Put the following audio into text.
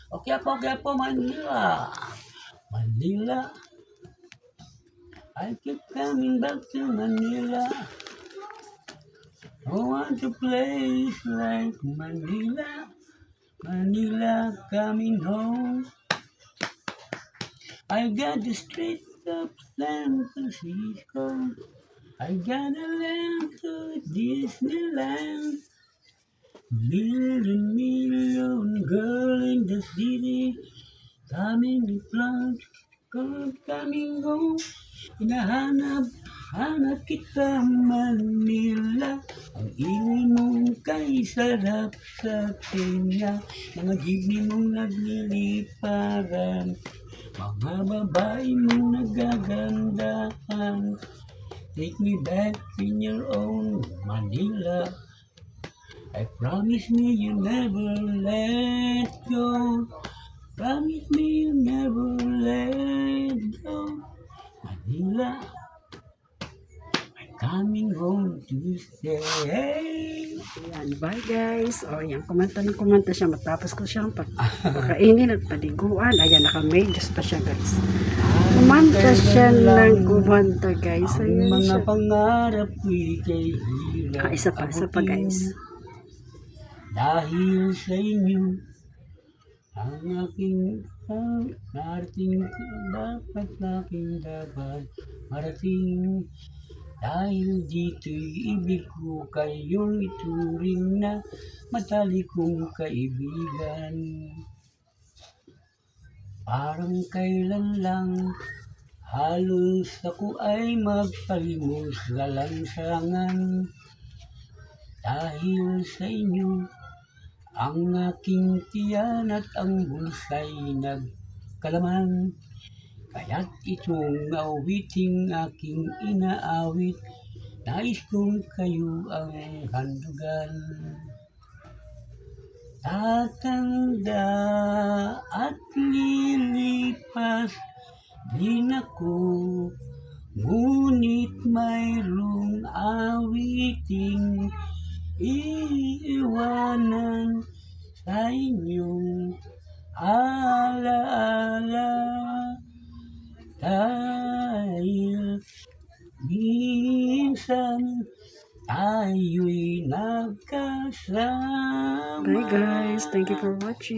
Okay po, Manila. Manila. I keep coming back to Manila. I want a place like Manila. Manila coming home. I got the street of San Francisco. I got a land to Disneyland. Million girl in the city. Coming in front, coming home. Hinahanap kita Manila. Ang ingay mong kay sarap sa tenga. Mga jeepney mong nagliliparan. Mga babae mong nagagandahan. Take me back in your own Manila. I promise me you never let go. Promise me you never let go. Manila, I'm coming home to stay. Ayan, bye guys. O, yan, kumanta siya. Matapos ko siyang pagkainin at paliguan. Ayan, naka-medyas pa siya guys. Kumanta siya ng kumanta guys. Ang Ayan mga siya. pangarap ko'y kay hirap. Isa pa guys. Dahil sa inyo, ang aking narating ko, dapat marating. Dahil dito'y ibig ko kayong ituring na matalik kong kaibigan. Parang kailan lang halos ako ay magpalimos sa lansangan. Dahil sa inyo, ang aking tiyan at ang bulsa'y nagkalaman. Kaya't itong awiting aking inaawit, nais kong kayo ang handugan. Tatanda at lilipas din ako, ngunit mayroong awiting iiwanan sa inyong alaala. Dahil minsan tayo'y nagkasama. Bye guys. Thank you for watching.